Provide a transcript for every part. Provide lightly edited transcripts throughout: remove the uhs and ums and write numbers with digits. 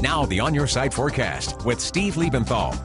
Now the On Your Side forecast with Steve Liebenthal.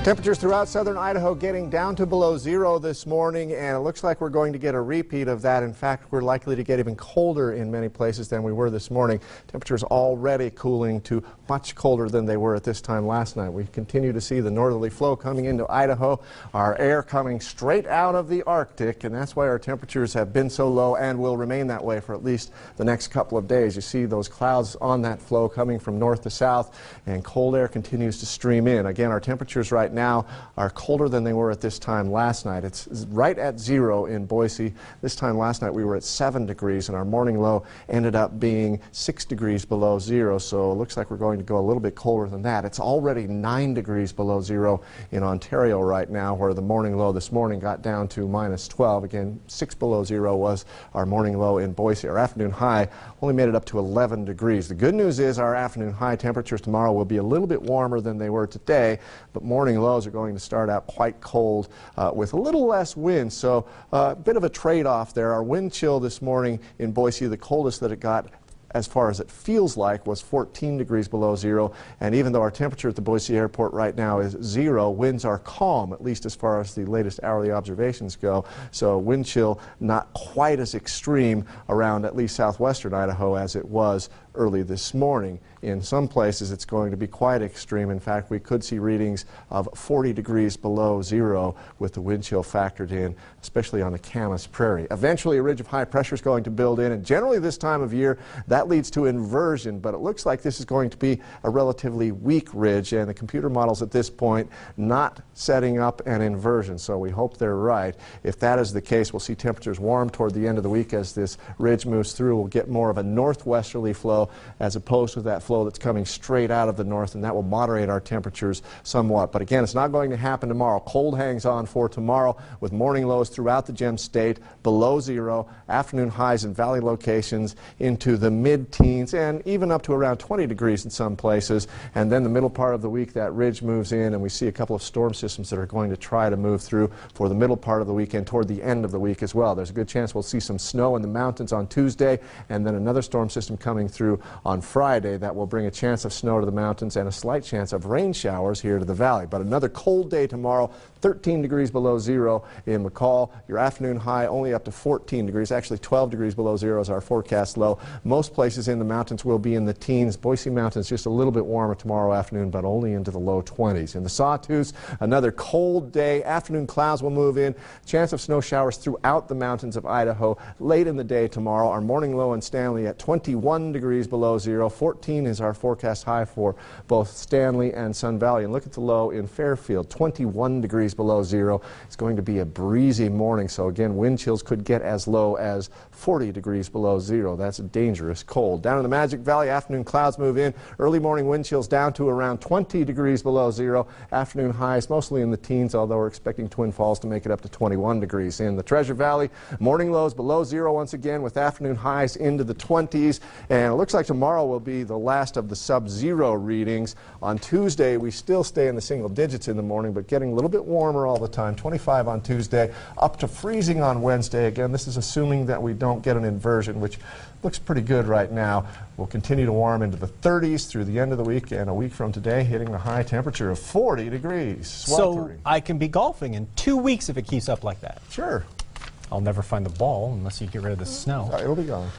Temperatures throughout southern Idaho getting down to below zero this morning, and it looks like we're going to get a repeat of that. In fact, we're likely to get even colder in many places than we were this morning. Temperatures already cooling to much colder than they were at this time last night. We continue to see the northerly flow coming into Idaho, our air coming straight out of the Arctic, and that's why our temperatures have been so low and will remain that way for at least the next couple of days. You see those clouds on that flow coming from north to south, and cold air continues to stream in. Again, our temperatures right now are colder than they were at this time last night. It's right at zero in Boise. This time last night we were at 7 degrees, and our morning low ended up being 6 degrees below zero, so it looks like we're going to go a little bit colder than that. It's already 9 degrees below zero in Ontario right now, where the morning low this morning got down to minus 12. Again, 6 below zero was our morning low in Boise. Our afternoon high only made it up to 11 degrees. The good news is our afternoon high temperatures tomorrow will be a little bit warmer than they were today, but morning lows are going to start out quite cold with a little less wind, so a bit of a trade-off there. Our wind chill this morning in Boise, the coldest that it got as far as it feels like, was 14 degrees below zero, and even though our temperature at the Boise airport right now is zero, winds are calm, at least as far as the latest hourly observations go, so wind chill not quite as extreme around at least southwestern Idaho as it was early this morning. In some places it's going to be quite extreme. In fact, we could see readings of 40 degrees below zero with the wind chill factored in, especially on the Camas Prairie. Eventually a ridge of high pressure is going to build in, and generally this time of year that leads to inversion, but it looks like this is going to be a relatively weak ridge, and the computer models at this point not setting up an inversion, so we hope they're right. If that is the case, we'll see temperatures warm toward the end of the week as this ridge moves through. We'll get more of a northwesterly flow as opposed to that flow that's coming straight out of the north, and that will moderate our temperatures somewhat. But again, it's not going to happen tomorrow. Cold hangs on for tomorrow with morning lows throughout the Gem State below zero, afternoon highs in valley locations into the mid-teens and even up to around 20 degrees in some places. And then the middle part of the week, that ridge moves in, and we see a couple of storm systems that are going to try to move through for the middle part of the weekend toward the end of the week as well. There's a good chance we'll see some snow in the mountains on Tuesday, and then another storm system coming through on Friday that will bring a chance of snow to the mountains and a slight chance of rain showers here to the valley. But another cold day tomorrow, 13 degrees below zero in McCall. Your afternoon high only up to 14 degrees, actually 12 degrees below zero is our forecast low. Most places in the mountains will be in the teens. Boise Mountains just a little bit warmer tomorrow afternoon, but only into the low 20s. In the Sawtooth, another cold day. Afternoon clouds will move in. Chance of snow showers throughout the mountains of Idaho late in the day tomorrow. Our morning low in Stanley at 21 degrees below zero. 14 is our forecast high for both Stanley and Sun Valley. And look at the low in Fairfield, 21 degrees below zero. It's going to be a breezy morning, so again, wind chills could get as low as 40 degrees below zero. That's dangerous cold. Down in the Magic Valley, afternoon clouds move in. Early morning wind chills down to around 20 degrees below zero. Afternoon highs mostly in the teens, although we're expecting Twin Falls to make it up to 21 degrees. In the Treasure Valley, morning lows below zero once again, with afternoon highs into the 20s, and it looks like tomorrow will be the last of the sub-zero readings. On Tuesday, we still stay in the single digits in the morning, but getting a little bit warmer all the time. 25 on Tuesday, up to freezing on Wednesday. Again, this is assuming that we don't get an inversion, which looks pretty good right now. We'll continue to warm into the 30s through the end of the week, and a week from today hitting the high temperature of 40 degrees. Sweltering. So I can be golfing in 2 weeks if it keeps up like that. Sure. I'll never find the ball unless you get rid of the snow. It'll be gone.